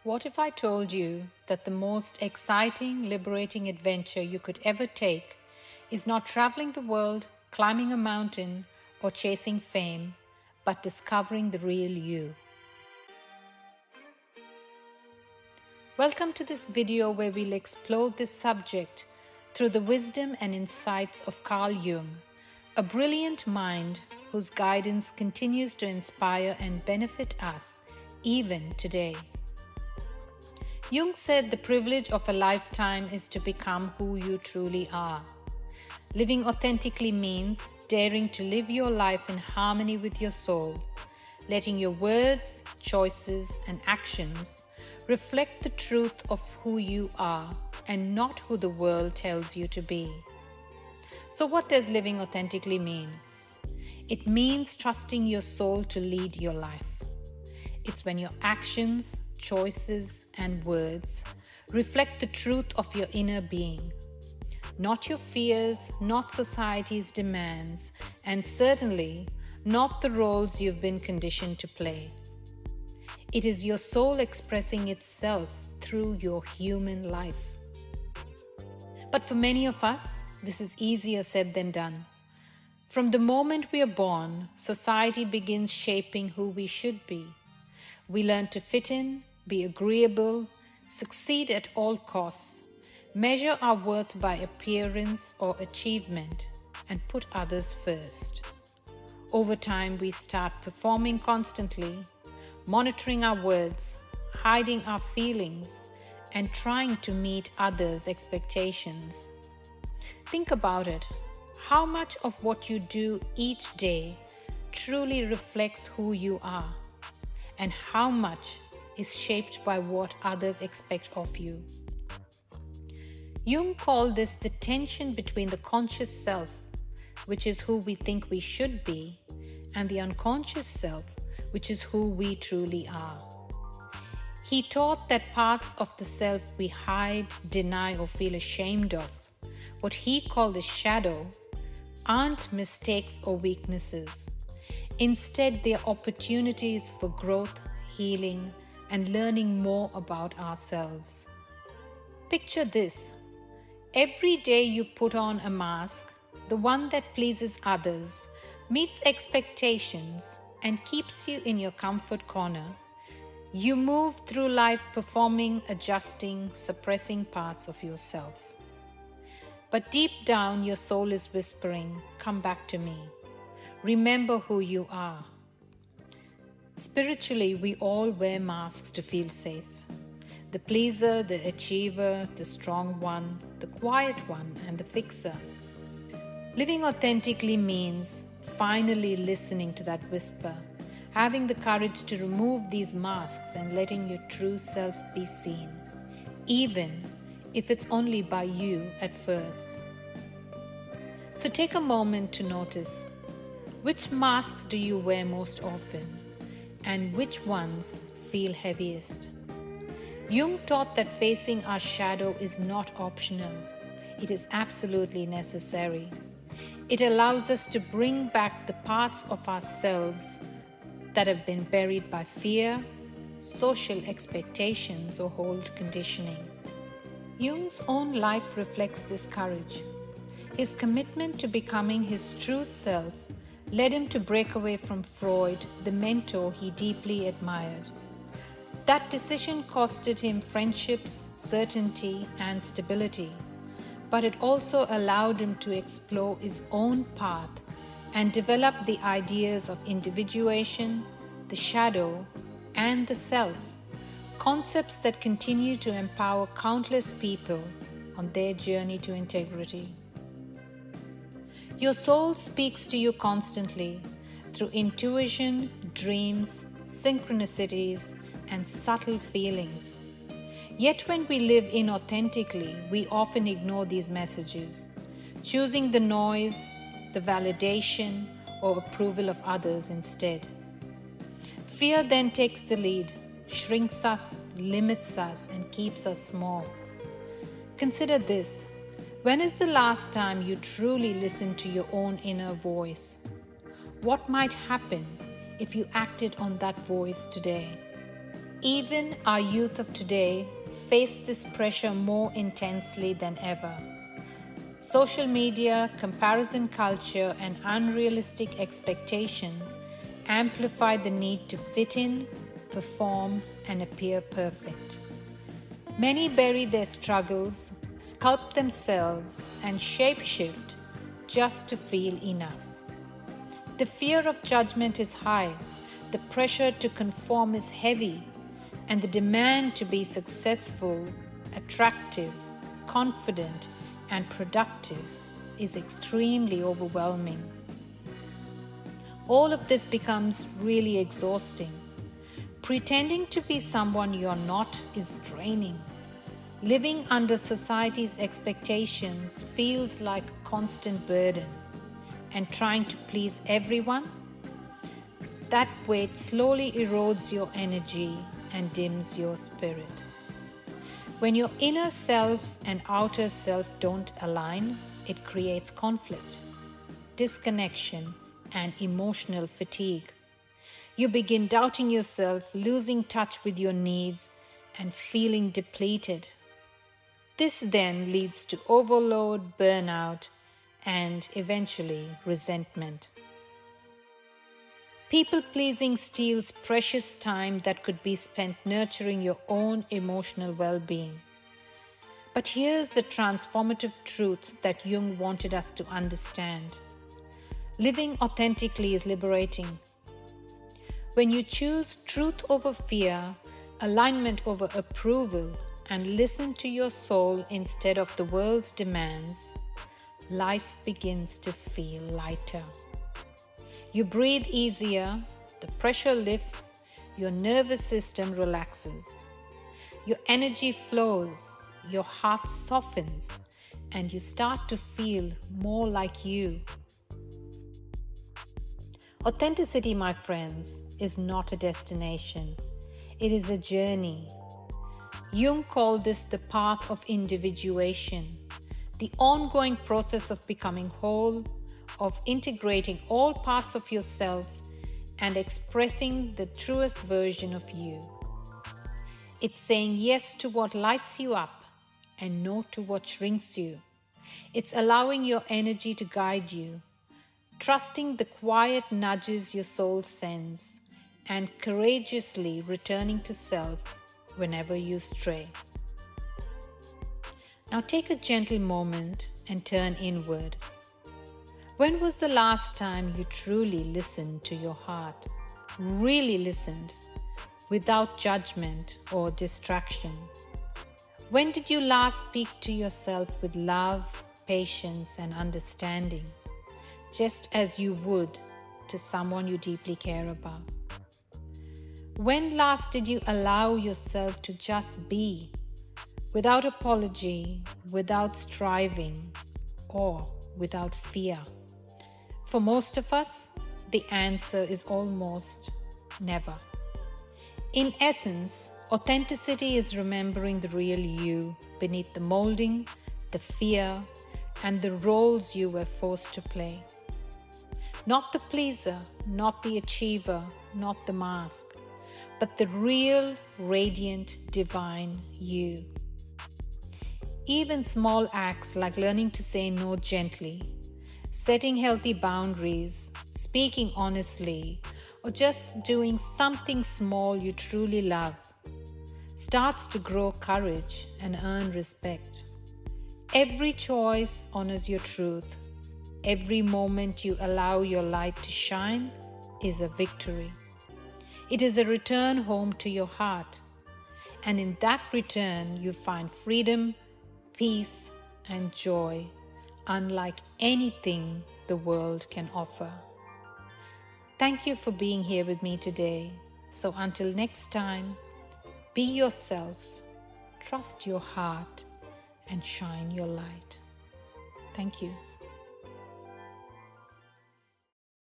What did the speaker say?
What if I told you that the most exciting, liberating adventure you could ever take is not traveling the world, climbing a mountain, or chasing fame, but discovering the real you? Welcome to this video where we'll explore this subject through the wisdom and insights of Carl Jung, a brilliant mind whose guidance continues to inspire and benefit us even today. Jung said the privilege of a lifetime is to become who you truly are. Living authentically means daring to live your life in harmony with your soul, letting your words, choices, and actions reflect the truth of who you are and not who the world tells you to be. So what does living authentically mean? It means trusting your soul to lead your life. It's when your actions, choices, and words reflect the truth of your inner being, not your fears, not society's demands, and certainly not the roles you've been conditioned to play. It is your soul expressing itself through your human life. But for many of us, this is easier said than done. From the moment we are born, society begins shaping who we should be. We learn to fit in, be agreeable, succeed at all costs, measure our worth by appearance or achievement, and put others first. Over time, we start performing constantly, monitoring our words, hiding our feelings, and trying to meet others' expectations. Think about it. How much of what you do each day truly reflects who you are, and how much is shaped by what others expect of you? Jung called this the tension between the conscious self, which is who we think we should be, and the unconscious self, which is who we truly are. He taught that parts of the self we hide, deny, or feel ashamed of, what he called the shadow, aren't mistakes or weaknesses. Instead, they are opportunities for growth, healing, and learning more about ourselves. Picture this. Every day you put on a mask, the one that pleases others, meets expectations, and keeps you in your comfort corner. You move through life performing, adjusting, suppressing parts of yourself. But deep down, your soul is whispering, "Come back to me. Remember who you are." Spiritually, we all wear masks to feel safe. The pleaser, the achiever, the strong one, the quiet one, and the fixer. Living authentically means finally listening to that whisper, having the courage to remove these masks and letting your true self be seen, even if it's only by you at first. So take a moment to notice, which masks do you wear most often, and which ones feel heaviest? Jung taught that facing our shadow is not optional. It is absolutely necessary. It allows us to bring back the parts of ourselves that have been buried by fear, social expectations, or old conditioning. Jung's own life reflects this courage. His commitment to becoming his true self led him to break away from Freud, the mentor he deeply admired. That decision costed him friendships, certainty, and stability, but it also allowed him to explore his own path and develop the ideas of individuation, the shadow, and the self, concepts that continue to empower countless people on their journey to integrity. Your soul speaks to you constantly through intuition, dreams, synchronicities, and subtle feelings. Yet when we live inauthentically, we often ignore these messages, choosing the noise, the validation, or approval of others instead. Fear then takes the lead, shrinks us, limits us, and keeps us small. Consider this. When is the last time you truly listened to your own inner voice? What might happen if you acted on that voice today? Even our youth of today face this pressure more intensely than ever. Social media, comparison culture, and unrealistic expectations amplify the need to fit in, perform, and appear perfect. Many bury their struggles, sculpt themselves, and shapeshift just to feel enough. The fear of judgment is high, the pressure to conform is heavy, and the demand to be successful, attractive, confident, and productive is extremely overwhelming. All of this becomes really exhausting. Pretending to be someone you're not is draining. Living under society's expectations feels like a constant burden, and trying to please everyone, that weight slowly erodes your energy and dims your spirit. When your inner self and outer self don't align, it creates conflict, disconnection, and emotional fatigue. You begin doubting yourself, losing touch with your needs, and feeling depleted. This then leads to overload, burnout, and eventually resentment. People-pleasing steals precious time that could be spent nurturing your own emotional well-being. But here's the transformative truth that Jung wanted us to understand. Living authentically is liberating. When you choose truth over fear, alignment over approval, and listen to your soul instead of the world's demands, life begins to feel lighter. You breathe easier, the pressure lifts, your nervous system relaxes. Your energy flows, your heart softens, and you start to feel more like you. Authenticity, my friends, is not a destination. It is a journey. Jung called this the path of individuation, the ongoing process of becoming whole, of integrating all parts of yourself and expressing the truest version of you. It's saying yes to what lights you up and no to what shrinks you. It's allowing your energy to guide you, trusting the quiet nudges your soul sends, and courageously returning to self whenever you stray. Now take a gentle moment and turn inward. When was the last time you truly listened to your heart? Really listened, without judgment or distraction? When did you last speak to yourself with love, patience, and understanding, just as you would to someone you deeply care about? When last did you allow yourself to just be, without apology, without striving, or without fear? For most of us, the answer is almost never. In essence, authenticity is remembering the real you beneath the molding, the fear, and the roles you were forced to play. Not the pleaser, not the achiever, not the mask, but the real, radiant, divine you. Even small acts like learning to say no gently, setting healthy boundaries, speaking honestly, or just doing something small you truly love starts to grow courage and earn respect. Every choice honors your truth. Every moment you allow your light to shine is a victory. It is a return home to your heart. And in that return, you find freedom, peace, and joy, unlike anything the world can offer. Thank you for being here with me today. So until next time, be yourself, trust your heart, and shine your light. Thank you.